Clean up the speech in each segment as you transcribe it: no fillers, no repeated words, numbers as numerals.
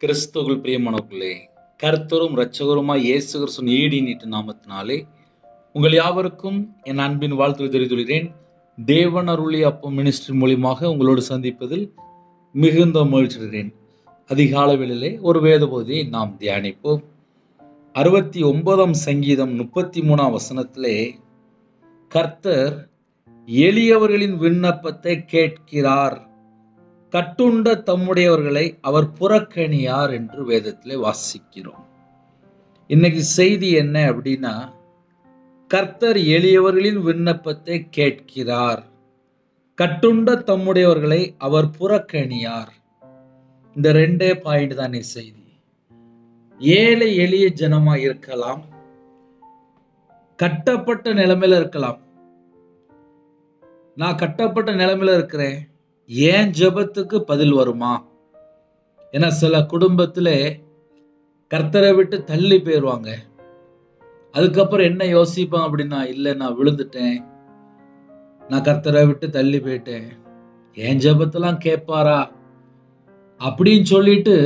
கிறிஸ்துவுக்குள் பிரியமானவர்களே, கர்த்தரும் இரட்சகருமாய் இயேசு கிறிஸ்துவின் ஈடினிட்டு நாமத்தினாலே உங்கள் யாவருக்கும் என் அன்பின் வாழ்த்துக்களை தெரிவித்துள்ளேன். தேவன் அருளிய அப்பம் மினிஸ்ட்ரி மூலியமாக உங்களோடு சந்திப்பதில் மிகுந்த மகிழ்ச்சியடைகிறேன். அதிகாலை வேளையிலே ஒரு வேத பகுதியை நாம் தியானிப்போம். 69ஆம் சங்கீதம் 33ஆம் வசனத்திலே, கர்த்தர் எளியவர்களின் விண்ணப்பத்தை கேட்கிறார், கட்டுண்ட தம்முடையவர்களை அவர் புறக்கணியார் என்று வேதத்திலே வாசிக்கிறோம். இன்னைக்கு செய்தி என்ன அப்படின்னா, கர்த்தர் எளியவர்களின் விண்ணப்பத்தை கேட்கிறார், கட்டுண்ட தம்முடையவர்களை அவர் புறக்கணியார். இந்த ரெண்டே பாயிண்ட் தான் நீ செய்தி. ஏழை எளிய ஜனமா இருக்கலாம், கட்டப்பட்ட நிலைமையில இருக்கலாம். நான் கட்டப்பட்ட நிலைமையில இருக்கிறேன், ஏன் ஜெபத்துக்கு பதில் வருமா? ஏன்னா சில குடும்பத்துல கர்த்தரை விட்டு தள்ளி போயிடுவாங்க. அதுக்கப்புறம் என்ன யோசிப்பாங்க அப்படின்னா, இல்லை நான் விழுந்துட்டேன், நான் கர்த்தரை விட்டு தள்ளி போயிட்டேன், என் ஜெபத்தெல்லாம் கேட்பாரா அப்படின்னு சொல்லிட்டு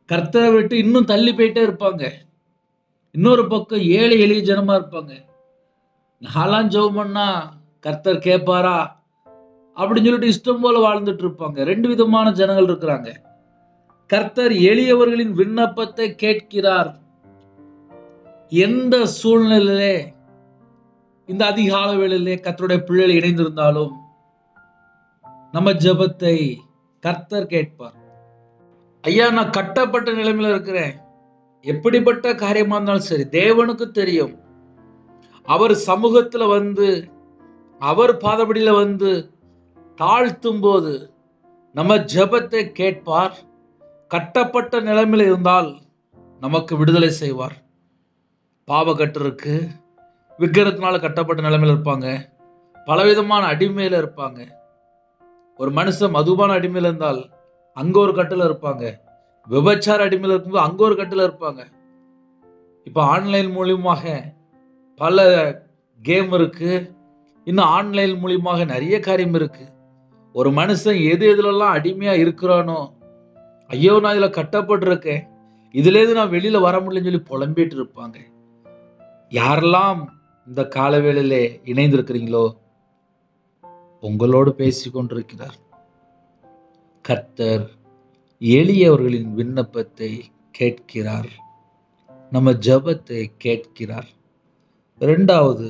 கர்த்தரை விட்டு இன்னும் தள்ளி போயிட்டே இருப்பாங்க. இன்னொரு பக்கம் ஏழை எளிய ஜனமா இருப்பாங்க. நாலாம் ஜெபம் பண்ணா கர்த்தர் கேட்பாரா அப்படின்னு சொல்லிட்டு இஷ்டம் போல வாழ்ந்துட்டு இருப்பாங்க. ரெண்டு விதமான ஜனங்கள் இருக்கிறாங்க. கர்த்தர் எளியவர்களின் விண்ணப்பத்தை கேட்கிறார். எந்த சூழ்நிலையிலே இந்த அதிகால வேளையிலே கர்த்தருடைய பிள்ளைகள் இணைந்திருந்தாலும் நம்ம ஜெபத்தை கர்த்தர் கேட்பார். ஐயா, நான் கட்டப்பட்ட நிலைமையில இருக்கிறேன், எப்படிப்பட்ட காரியமா இருந்தாலும் சரி, தேவனுக்கு தெரியும். அவர் சமூகத்துல வந்து, அவர் பாதபடியில வந்து தாழ்த்தும் போது நம்ம ஜெபத்தை கேட்பார். கட்டப்பட்ட நிலைமையில் இருந்தால் நமக்கு விடுதலை செய்வார். பாவக்கட்டு இருக்கு, விக்கிரத்தினால கட்டப்பட்ட நிலைமையில் இருப்பாங்க, பலவிதமான அடிமையில இருப்பாங்க. ஒரு மனுஷன் மதுபான அடிமையில இருந்தால் அங்க ஒரு கட்டுல இருப்பாங்க, விபச்சார அடிமையில இருக்கும்போது அங்க ஒரு கட்டுல இருப்பாங்க. இப்ப ஆன்லைன் மூலியமாக பல கேம் இருக்கு, இன்னும் ஆன்லைன் மூலியமாக நிறைய காரியம் இருக்கு. ஒரு மனுஷன் எது எதுலெல்லாம் அடிமையா இருக்கிறானோ, ஐயோ நான் இதுல கட்டப்பட்டிருக்கேன், இதுல இருந்து நான் வெளியில வர முடியலன்னு சொல்லி புலம்பிட்டு இருப்பாங்க. யாரெல்லாம் இந்த காலவேளையிலே இணைந்திருக்கிறீங்களோ, உங்களோடு பேசிக்கொண்டிருக்கிறார். கர்த்தர் எளியவர்களின் விண்ணப்பத்தை கேட்கிறார், நம்ம ஜெபத்தை கேட்கிறார். இரண்டாவது,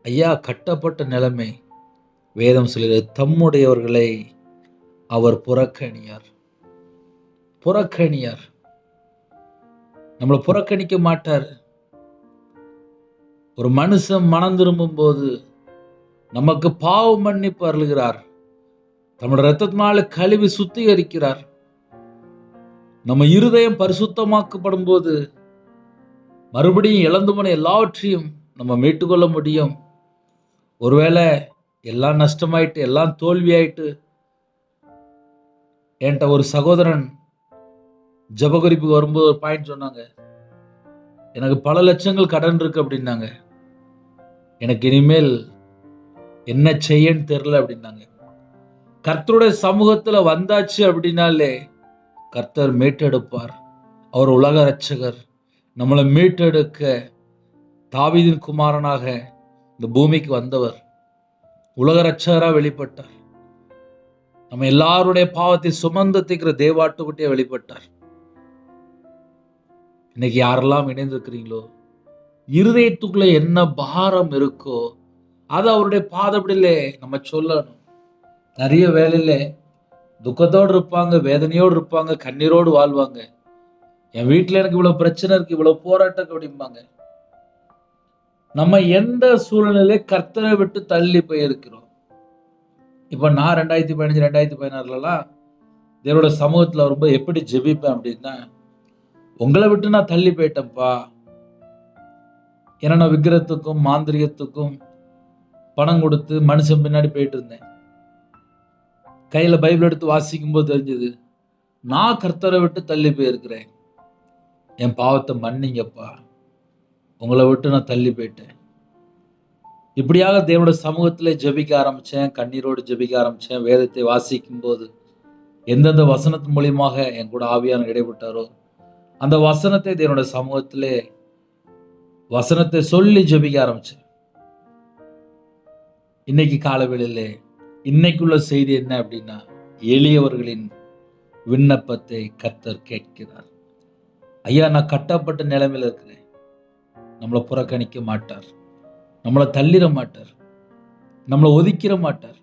ஐயா கட்டப்பட்ட நிலைமை, வேதம் சொல்கிறது, தம்முடையவர்களை அவர் புறக்கணியார். புறக்கணியார், நம்மளை புறக்கணிக்க மாட்டார். ஒரு மனுஷன் மனம் திரும்பும் போது நமக்கு பாவ மன்னிப்பு அருளுகிறார், நம்முடைய ரத்தத்தினால கழுவி சுத்திகரிக்கிறார். நம்ம இருதயம் பரிசுத்தமாக்கப்படும் போது மறுபடியும் இழந்து போன எல்லாவற்றையும் நம்ம மீட்டுக்கொள்ள முடியும். ஒருவேளை எல்லாம் நஷ்டமாயிட்டு, எல்லாம் தோல்வியாயிட்டு, என்கிட்ட ஒரு சகோதரன் ஜபகுறிப்புக்கு வரும்போது ஒரு பாயிண்ட் சொன்னாங்க, எனக்கு பல லட்சங்கள் கடன் இருக்கு அப்படின்னாங்க, எனக்கு இனிமேல் என்ன செய்யன்னு தெரியல அப்படின்னாங்க. கர்த்தருடைய சமூகத்துல வந்தாச்சு அப்படின்னாலே கர்த்தர் மீட்டெடுப்பார். அவர் உலக இரட்சகர், நம்மளை மீட்டெடுக்க தாவீதின் குமாரனாக இந்த பூமிக்கு வந்தவர், உலக இரட்சகரா வெளிப்பட்டார். நம்ம எல்லாருடைய பாவத்தை சுமந்து தீர்க்கிற தேவாட்டுக்குட்டியா வெளிப்பட்டார். இன்னைக்கு யாரெல்லாம் இணைந்திருக்கிறீங்களோ, இருதயத்துக்குள்ள என்ன பாரம் இருக்கோ அது அவருடைய பாதப்படியிலே நம்ம சொல்லணும். நிறைய வேலையில துக்கத்தோடு இருப்பாங்க, வேதனையோடு இருப்பாங்க, கண்ணீரோடு வாழ்வாங்க. என் வீட்டுல எனக்கு இவ்வளவு பிரச்சனை இருக்கு, இவ்வளவு போராட்டம் அப்படிம்பாங்க. நம்ம எந்த சூழ்நிலையில கர்த்தரை விட்டு தள்ளி போயிருக்கிறோம். இப்ப நான் 2015 2016 தேவனோட சமூகத்துல வரும்போது எப்படி ஜெபிப்பேன் அப்படின்னா, உங்களை விட்டு நான் தள்ளி போயிட்டேன்ப்பா. ஏன்னா நான் விக்கிரத்துக்கும் மாந்திரிகத்துக்கும் பணம் கொடுத்து மனுஷன் பின்னாடி போயிட்டு இருந்தேன். கையில பைபிள் எடுத்து வாசிக்கும் போது தெரிஞ்சது, நான் கர்த்தரை விட்டு தள்ளி போயிருக்கிறேன், என் பாவத்தை மன்னிங்கப்பா, உங்களை விட்டு நான் தள்ளி போயிட்டேன். இப்படியாக தேவனோட சமூகத்திலே ஜெபிக்க ஆரம்பிச்சேன், கண்ணீரோடு ஜெபிக்க ஆரம்பிச்சேன். வேதத்தை வாசிக்கும் போது எந்தெந்த வசனத்தின் மூலியமாக என் கூட ஆவியான இடைப்பட்டாரோ அந்த வசனத்தை என்னோட சமூகத்திலே வசனத்தை சொல்லி ஜெபிக்க ஆரம்பிச்சேன். இன்னைக்கு காலவெளியிலே இன்னைக்குள்ள செய்தி என்ன அப்படின்னா, எளியவர்களின் விண்ணப்பத்தை கர்த்தர் கேட்கிறார். ஐயா, நான் கட்டப்பட்ட நிலைமையில இருக்கிறேன். நம்மளை புறக்கணிக்க மாட்டார், நம்மளை தள்ளிட மாட்டார், நம்மளை ஒதுக்கிட மாட்டார்.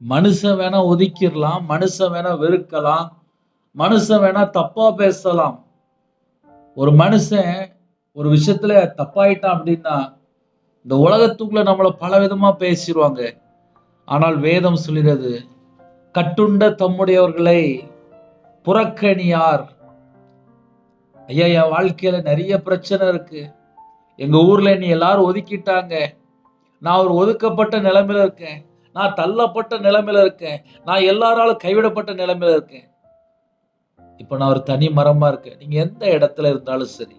மனுஷன் வேணா ஒதுக்கிடலாம், மனுஷன் வேணா வெறுக்கலாம், மனுஷன் வேணா தப்பா பேசலாம். ஒரு மனுஷன் ஒரு விஷயத்துல தப்பாயிட்டான் அப்படின்னா இந்த உலகத்துக்குள்ள நம்மளை பல விதமா பேசிடுவாங்க. ஆனால் வேதம் சொல்கிறது, கட்டுண்ட தம்முடையவர்களை புறக்கணியார். ஐயா, என் வாழ்க்கையில நிறைய பிரச்சனை இருக்கு. எங்க ஊர்ல நீ எல்லாரும் ஒதுக்கிட்டாங்க. நான் ஒரு ஒதுக்கப்பட்ட நிலைமையில இருக்கேன். நான் தள்ளப்பட்ட நிலைமையில இருக்கேன். நான் எல்லாராலும் கைவிடப்பட்ட நிலைமையில இருக்கேன். இப்ப நான் ஒரு தனி மரமா இருக்கேன். நீங்க எந்த இடத்துல இருந்தாலும் சரி,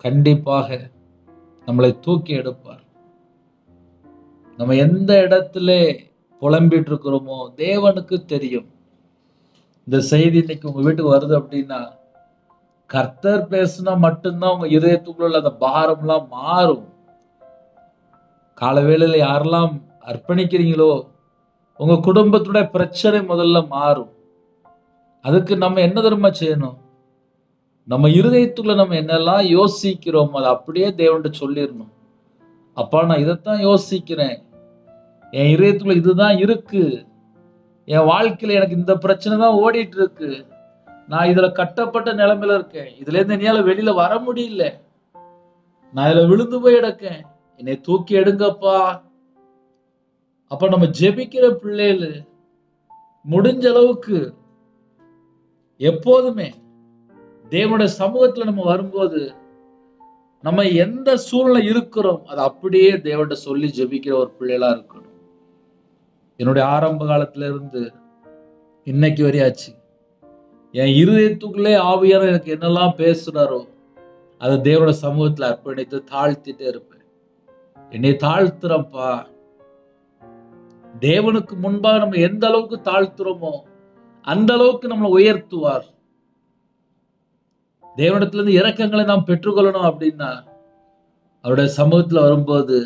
கண்டிப்பாக நம்மளை தூக்கி எடுப்பார். நம்ம எந்த இடத்துல புலம்பிட்டு இருக்கிறோமோ தேவனுக்கு தெரியும். இந்த செய்தி இன்னைக்கு உங்க வீட்டுக்கு வருது அப்படின்னா, கர்த்தர் பேசுனா மட்டும்தான் உங்க இதயத்துக்குள்ள அந்த பாரம்லாம் மாறும். காலவேளையில யாரெல்லாம் அர்ப்பணிக்கிறீங்களோ உங்க குடும்பத்துடைய பிரச்சனை முதல்ல மாறும். அதுக்கு நம்ம என்ன தெரியுமா செய்யணும்? நம்ம இருதயத்துக்குள்ள நம்ம என்னெல்லாம் யோசிக்கிறோம் அதை அப்படியே தேவன்கிட்ட சொல்லிடணும். அப்பா, நான் இதைத்தான் யோசிக்கிறேன், என் இதயத்துக்குள்ள இதுதான் இருக்கு, என் வாழ்க்கையில எனக்கு இந்த பிரச்சனை தான் ஓடிட்டு இருக்கு, நான் இதுல கட்டப்பட்ட நிலைமையில இருக்கேன், இதுல இருந்து என்னால வெளியில வர முடியல, நான் இதுல விழுந்து போய் எடுக்கேன், என்னை தூக்கி எடுங்கப்பா. அப்ப நம்ம ஜெபிக்கிற பிள்ளைகள் முடிஞ்ச அளவுக்கு எப்போதுமே தேவனுடைய சமூகத்துல நம்ம வரும்போது நம்ம எந்த சூழ்நிலை இருக்கிறோம் அதை அப்படியே தேவன்கிட்ட சொல்லி ஜெபிக்கிற ஒரு பிள்ளைகளா இருக்கணும். என்னுடைய ஆரம்ப காலத்துல இருந்து இன்னைக்கு வரையாச்சு என் இருதயத்துக்குள்ளே ஆவியானவர் எனக்கு என்னெல்லாம் பேசுறாரோ அதை தேவனுடைய சமூகத்துல அர்ப்பணித்து தாழ்த்திட்டே இருப்பேன். என்னை தாழ்த்துறப்பா. தேவனுக்கு முன்பாக நம்ம எந்த அளவுக்கு தாழ்த்துறோமோ அந்த அளவுக்கு நம்மளை உயர்த்துவார். தேவனிடத்துல இருந்து இரக்கங்களை நாம் பெற்றுக்கொள்ளணும் அப்படின்னா அவருடைய சமூகத்துல வரும்போது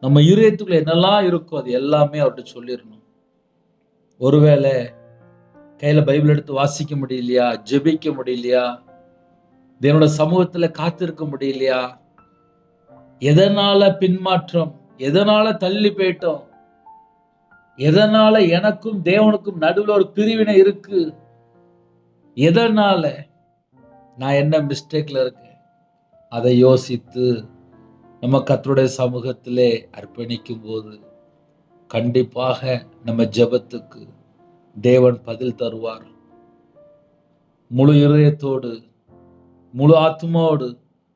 நம்ம இருதயத்துக்குள்ள என்னெல்லாம் இருக்கோ அது எல்லாமே அவர்கிட்ட சொல்லிடணும். ஒருவேளை கையில பைபிள் எடுத்து வாசிக்க முடியலையா, ஜெபிக்க முடியலையா, தேவனோட சமூகத்துல காத்திருக்க முடியலையா, எதனால பின்மாற்றம், எதனால தள்ளி போயிட்டோம், எதனால எனக்கும் தேவனுக்கும் நடுவில் ஒரு பிரிவினை இருக்கு, எதனால நான் என்ன மிஸ்டேக்ல இருக்கேன், அதை யோசித்து நம்ம கர்த்தருடைய சமூகத்திலே அர்ப்பணிக்கும் போது கண்டிப்பாக நம்ம ஜெபத்துக்கு தேவன் பதில் தருவார். முழு இதயத்தோடு, முழு ஆத்மாவோடு,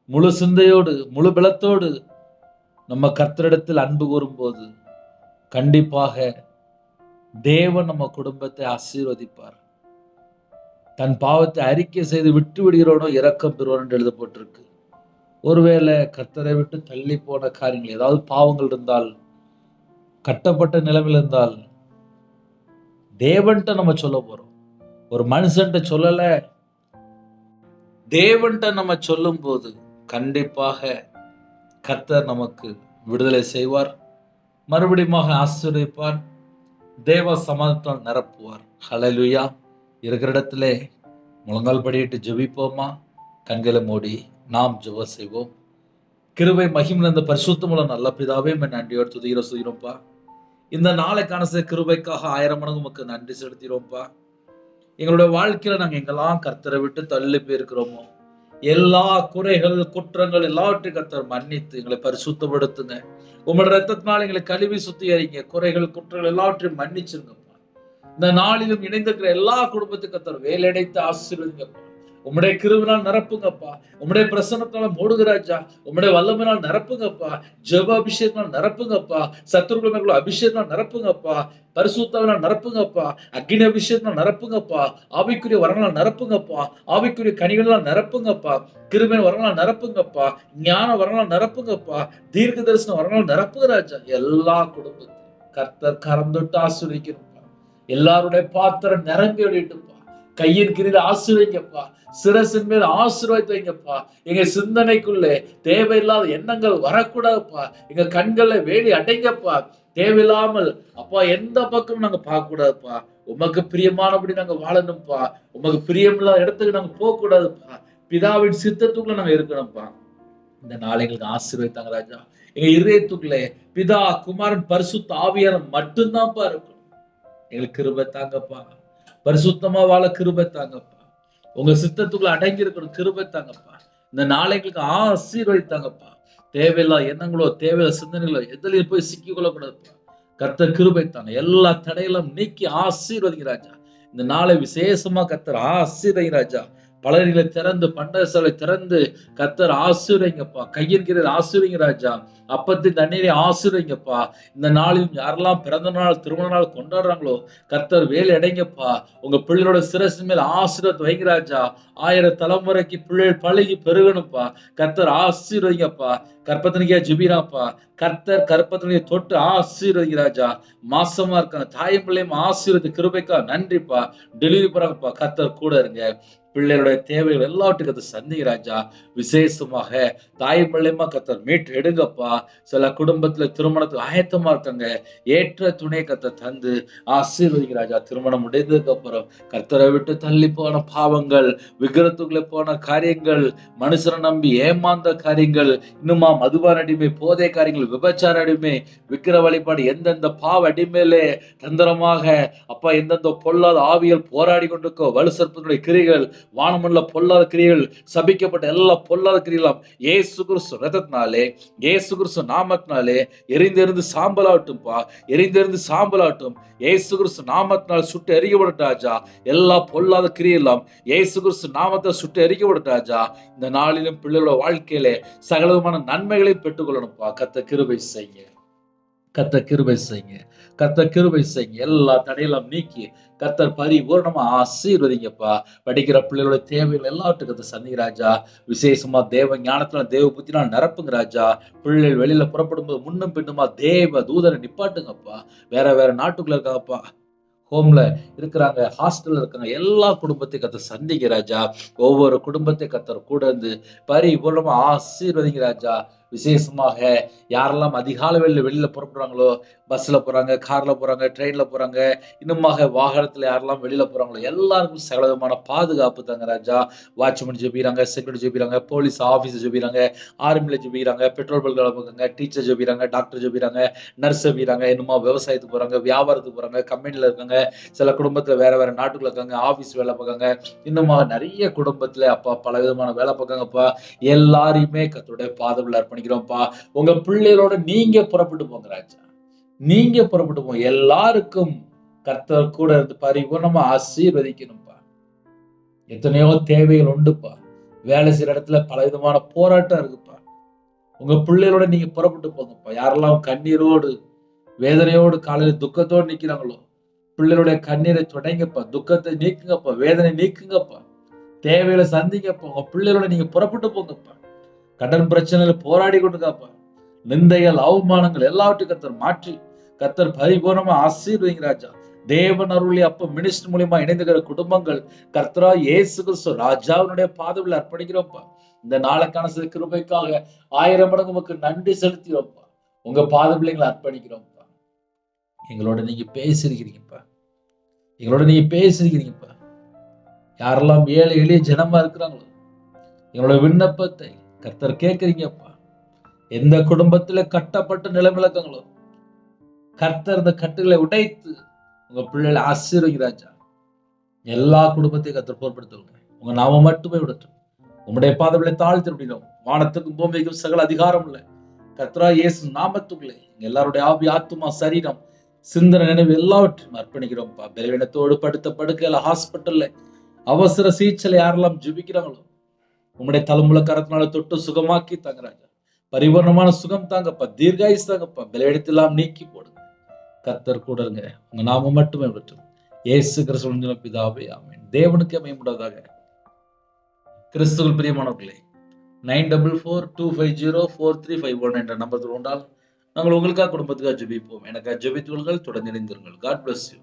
முழு சிந்தையோடு, முழு பலத்தோடு நம்ம கர்த்தரிடத்தில் அன்பு கூறும்போது கண்டிப்பாக தேவன் நம்ம குடும்பத்தை ஆசீர்வதிப்பார். தன் பாவத்தை அறிக்கை செய்து விட்டு விடுகிறோனோ இரக்கம் பெறுவார் என்று எழுதப்பட்டிருக்கு. ஒருவேளை கர்த்தரை விட்டு தள்ளி போன காரியங்கள், ஏதாவது பாவங்கள் இருந்தால், கட்டப்பட்ட நிலைமையில் இருந்தால் தேவன்கிட்ட நம்ம சொல்ல போறோம். ஒரு மனுஷன்ட்ட சொல்லல, தேவன்கிட்ட நம்ம சொல்லும் போது கண்டிப்பாக கர்த்தர் நமக்கு விடுதலை செய்வார், மறுபடியும் ஆசீர்வதிப்பார், தேவ சமாதானத்தால் நிரப்புவார். ஹல்லேலூயா. இருக்கிற இடத்திலே முழங்கால் படியிட்டு ஜெபிப்போமா? கண்களை மூடி நாம் ஜெபம் செய்வோம். கிருபை மகிமை நிறைந்த பரிசுத்தமுள்ள நல்ல பிதாவே, நன்றியோடு துதிக்கிறோம்ப்பா. இந்த நாளைக்கான கிருபைக்காக 1000 மடங்கு உமக்கு நன்றி செலுத்திரோம்ப்பா. எங்களுடைய வாழ்க்கையில நாங்க எங்கெல்லாம் கர்த்தரை விட்டு தள்ளி போயிருக்கிறோமோ எல்லா குறைகள் குற்றங்கள் எல்லாவற்றையும் கர்த்தர் மன்னித்து எங்களை பரிசுத்தப்படுத்துங்க. உங்களோட ரத்தத்தினால் எங்களை கழுவி சுத்திகரிங்க. குறைகள் குற்றங்கள் எல்லாவற்றையும் மன்னிச்சிருங்கப்பா. இந்த நாளிலும் இணைந்திருக்கிற எல்லா குடும்பத்துக்கு கர்த்தர் வேலையடைத்து ஆசீர்வதிங்கப்பா. உம்முடைய கிருபையினால் நிரப்புங்கப்பா. உம்முடைய பிரசன்னத்தால மூடுகிறாச்சா, உம்முடைய வல்லமையினால் நிரப்புங்கப்பா. ஜெப அபிஷேகத்தினால் நிரப்புங்கப்பா. சத்துருக்கள் அபிஷேகத்தினால் நிரப்புங்கப்பா. பரிசுத்தாவினால் நிரப்புங்கப்பா. அக்னி அபிஷேகத்தினால் நிரப்புங்கப்பா. ஆவிக்குரிய வரங்களால் நிரப்புங்கப்பா. ஆவிக்குரிய கனிகளால் நிரப்புங்கப்பா. கிருபையின் வரங்களால் நிரப்புங்கப்பா. ஞான வரங்களால் நிரப்புங்கப்பா. தீர்க்க தரிசன வரங்களால் நிரப்புகிறாச்சா. எல்லா குடும்பத்தையும் கர்த்தர் கரம் தொட்டு ஆசீர்வதிக்கணும்ப்பா. எல்லாருடைய பாத்திரம் நிரம்பி விட்டுப்பா. கையின் கீழில் ஆசீர்வதிங்கப்பா. சிரசின் மேல் ஆசீர்வாதத்தை வைங்கப்பா. எங்க சிந்தனைக்குள்ளே தேவையில்லாத எண்ணங்கள் வரக்கூடாதுப்பா. எங்க கண்களை வேலி அடைங்கப்பா. தேவையில்லாமல் அப்பா எந்த பக்கமும் நாங்க பார்க்க கூடாதுப்பா. உமக்கு பிரியமானபடி நாங்க வாழணும்ப்பா. உமக்கு பிரியமில்லாத இடத்துக்கு நாங்க போக கூடாதுப்பா. பிதாவின் சித்தத்துக்குள்ள நாங்க இருக்கணும்ப்பா. இந்த நாளை எங்களுக்கு ஆசீர்வதித்தாங்க ராஜா. எங்க இதயத்துக்குள்ளே பிதா, குமாரன், பரிசுத்த ஆவியான மட்டும்தான்ப்பா இருக்கணும். எங்களுக்கு கிருபை தாங்கப்பா. பரிசுத்தமா வாழ கிருபை தாங்கப்பா. உங்க சித்தத்துக்குள்ள அடங்கி இருக்கணும், கிருபை தாங்கப்பா. இந்த நாளை எங்களுக்கு ஆசீர்வதித்தாங்கப்பா. தேவையில்லா எண்ணங்களோ தேவையில்ல சிந்தனைகளோ எதுலையும் போய் சிக்கிக் கொள்ளக்கூடாதுப்பா. கர்த்தர் கிருபை தாங்க. எல்லா தடையெல்லாம் நீக்கி ஆசீர்வதிங்க ராஜா. இந்த நாளை விசேஷமா கர்த்தர் ஆசீர்வதிங்க ராஜா. பலர்களை திறந்து பண்டகசாலை திறந்து கர்த்தர் ஆசீர்வதிங்கப்பா. கையின் கீழில் ஆசீர்வதிங்க ராஜா. அப்பத்தின் தண்ணீரை ஆசீர்வதிங்கப்பா. இந்த நாளில் யாரெல்லாம் பிறந்த நாள் திருமண நாள் கொண்டாடுறாங்களோ கர்த்தர் வேலை அடைங்கப்பா. உங்க பிள்ளைகளோட சிரசின் மேல் ஆசீர்வாதத்தை வைங்க ராஜா. 1000 தலைமுறைக்கு பிள்ளைகள் பழகி பெருகணும்ப்பா. கர்த்தர் ஆசீர்வதிங்கப்பா. கற்பத்தனைக்கா ஜெபிராப்பா. கர்த்தர் கற்பத்தனையை தொட்டு ஆசீர்வதிங்க ராஜா. மாசமா இருக்காங்க தாயும் பிள்ளையும் ஆசீர்வதி கிருபைக்கா நன்றிப்பா. டெலிவரி போறாங்கப்பா. கர்த்தர் கூட இருங்க. பிள்ளைகளுடைய தேவைகள் எல்லாவற்றுக்கும் கர்த்தர் சந்திங்க ராஜா. விசேஷமாக தாயும் பிள்ளையுமா கர்த்தர் மீட்டு எடுங்கப்பா. சில குடும்பத்துல திருமணத்துக்கு ஆயத்தமா இருக்காங்க. ஏற்ற துணை கர்த்தர் தந்து ஆசீர்வதிங்க ராஜா. திருமணம் முடிந்ததுக்கு அப்புறம் கர்த்தரை விட்டு தள்ளி போன பாவங்கள், விக்கிரத்துக்குள்ள போன காரியங்கள், மனுஷனை நம்பி ஏமாந்த காரியங்கள், இன்னுமா மதுபான அடிமை, போதை காரியங்கள், விபச்சார அடிமை, விக்கிர வழிபாடு, எந்தெந்த பாவ அடிமையிலே தந்திரமாக அப்பா எந்தெந்த பொல்லாத ஆவிகள் போராடி கொண்டிருக்கோ, வலு சர்ப்பத்தினுடைய கிரிகள், வானமல்ல பொல்லாத கிரிகள், சபிக்கப்பட்ட எல்லா பொல்லாத கிரிகளும் இயேசு கிறிஸ்து ரத்தத்தினாலே, இயேசு கிறிஸ்து நாமத்தினாலே எரிந்தெறிந்து சாம்பலாகட்டும்பா. எரிந்தெறிந்து சாம்பலாகட்டும். இயேசு கிறிஸ்து நாமத்தினால் சுட்டு எரிக்கப்பட்டாஜா. எல்லா பொல்லாத கிரியெல்லாம் இயேசு கிறிஸ்து நாமத்தை சுட்டு எரிக்கப்பட்டாஜா. இந்த நாளிலும் பிள்ளைகளோட வாழ்க்கையிலே சகலவிதமான நன்மைகளையும் பெற்றுக்கொள்ளணும்ப்பா. கர்த்தர் கிருபை செய்யுங்க. கர்த்தர் கிருபை செய்யுங்க. கர்த்தர் கிருபை செய்யுங்க. எல்லா தடையெல்லாம் நீக்கி கர்த்தர் பரிபூர்ணமா ஆசீர்வதிங்கப்பா. படிக்கிற பிள்ளைகளோட தேவைகள் எல்லாவற்றுக்கும் கர்த்தர் சந்திங்க ராஜா. விசேஷமா தேவ ஞானத்தினால தேவ புத்தினால நிரப்புங்க ராஜா. பிள்ளைகள் வெளியில புறப்படும் போது முன்னும் பின்னுமா தேவ தூதரை நிப்பாட்டுங்கப்பா. வேற வேற நாட்டுக்குள்ள இருக்காங்கப்பா, ஹோம்ல இருக்கிறாங்க, ஹாஸ்டல்ல இருக்காங்க, எல்லா குடும்பத்தையும் கர்த்தர் சந்திங்க ராஜா. ஒவ்வொரு குடும்பத்தை கர்த்தர் கூட இருந்து பரிபூர்ணமா ஆசீர்வதிங்க ராஜா. விசேஷமாக யாரெல்லாம் அதிகாலை வெளியில புறப்படுறாங்களோ, பஸ்ல போறாங்க, கார்ல போறாங்க, ட்ரெயின்ல போறாங்க, இன்னுமாக வாகனத்துல யாரெல்லாம் வெளியில போறாங்களோ எல்லாருக்கும் சகலவிதமான பாதுகாப்பு தாங்க ராஜா. வாட்ச்மேன் ஜெபிக்கிறாங்க, செக்யூரிட்டி ஜெபிக்கிறாங்க, போலீஸ் ஆபீஸ் ஜெபிக்கிறாங்க, ஆர்மில ஜெபிக்கிறாங்க, பெட்ரோல் பங்க்ல போறாங்க, டீச்சர் ஜெபிக்கிறாங்க, டாக்டர் ஜெபிக்கிறாங்க, நர்ஸ் ஜெபிக்கிறாங்க, இன்னுமா விவசாயத்துக்கு போறாங்க, வியாபாரத்துக்கு போறாங்க, கம்பெனில இருக்காங்க, சில குடும்பத்துல வேற வேற நாட்டுக்குள்ள இருக்காங்க, ஆபீஸ் வேலை பார்க்காங்க, இன்னுமா நிறைய குடும்பத்துல அப்பா பல விதமான வேலை பார்க்காங்கப்பா. எல்லாரையுமே கர்த்தருடைய பாதத்துல அர்ப்பணிக்கிறோம்ப்பா. உங்க பிள்ளைகளோட நீங்க புறப்பட்டு போங்க ராஜா. நீங்க புறப்பட்டு போங்க. எல்லாருக்கும் கர்த்தர் கூட இருந்து பரிபூர்ணமா ஆசீர்வதிக்கணும்ப்பா. எத்தனையோ தேவைகள் உண்டுப்பா. வேலை செய்யற இடத்துல பல விதமான போராட்டம் இருக்குப்பா. உங்க பிள்ளைகளோட நீங்க புறப்பட்டு போங்கப்பா. யாரெல்லாம் கண்ணீரோடு வேதனையோடு காலையில துக்கத்தோடு நிக்கிறாங்களோ பிள்ளைகளுடைய கண்ணீரை தொடங்கப்பா. துக்கத்தை நீக்குங்கப்பா. வேதனை நீக்குங்கப்பா. தேவைகளை சந்திங்கப்பா. உங்க பிள்ளைகளோட நீங்க புறப்பட்டு போங்கப்பா. கடன் பிரச்சனையில போராடி கொண்டுக்காப்பா. நிந்தைகள், அவமானங்கள் எல்லாவற்றையும் கர்த்தர் மாற்றி கர்த்தர் பரிபூர்ணமா ஆசீர்வதிங்க ராஜா. தேவன் அருளி அப்ப மினிஸ்டர் மூலியமா இணைந்துகிற குடும்பங்கள் கர்த்தரா இயேசு கிறிஸ்து ராஜாவினுடைய பாதவில் அர்ப்பணிக்கிறோம்ப்பா. இந்த நாளுக்கான சில கிருபைக்காக 1000 மடங்கு உமக்கு நன்றி செலுத்தியோம்ப்பா. உங்க பாதவில்லைங்களை அர்ப்பணிக்கிறோம்ப்பா. எங்களோட நீங்க பேசிருக்கிறீங்கப்பா. எங்களோட நீங்க பேசிருக்கிறீங்கப்பா. யாரெல்லாம் ஏழை எளிய ஜனமா இருக்கிறாங்களோ எங்களோட விண்ணப்பத்தை கர்த்தர் கேட்கிறீங்கப்பா. எந்த குடும்பத்துல கட்டப்பட்ட நிலைமிழக்கங்களோ கர்த்தர் இந்த கட்டுகளை உடைத்து உங்க பிள்ளைகளை ஆசீர்வதிங்க ராஜா. எல்லா குடும்பத்தையும் கர்த்தர் பொறுப்படுத்துவாங்க. உங்க நாம மட்டுமே விடட்டும். உங்களுடைய பாதங்களை தாழ்த்தி விடணும். வானத்துக்கும் பூமிக்கும் சகல அதிகாரம் இல்லை கர்த்தரா இயேசு நாமத்துக்குள்ளே எல்லாருடைய ஆவி, ஆத்துமா, சரீரம், சிந்தனை, நினைவு எல்லாவற்றையும் அர்ப்பணிக்கிறோம்ப்பா. பலவீனத்தோடு படுத்த படுக்கையில ஹாஸ்பிட்டல்ல அவசர சிகிச்சையில யாரெல்லாம் ஜெபிக்கிறாங்களோ உங்களுடைய தலைமுறை கரத்தினால தொட்டு சுகமாக்கி தாங்க ராஜா. பரிபூர்ணமான சுகம் தாங்கப்பா. தீர்காயுஸ் தாங்கப்பா. பலவீனத்தெல்லாம் நீக்கி போடுங்க. கர்த்தர் கூட இருங்க. உங்க நாம மட்டுமே விட்டும். இயேசு கிறிஸ்து பிதாவே ஆமென். தேவனுக்கு மேம்படுவதாக. கிறிஸ்துவில் பிரியமானவர்களே, 9442504351 என்ற நம்பர் உண்டால் நாங்கள் உங்களுக்காக குடும்பத்துக்காக ஜெபிப்போம். எனக்காக ஜெபித்துள்கள் தொடர்ந்து இணைந்திருங்கள். God bless you.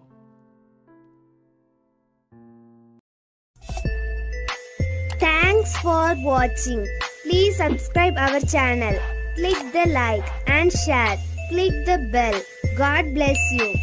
Thanks for watching. Please subscribe our channel. Click the like and share. Click the bell. God bless you.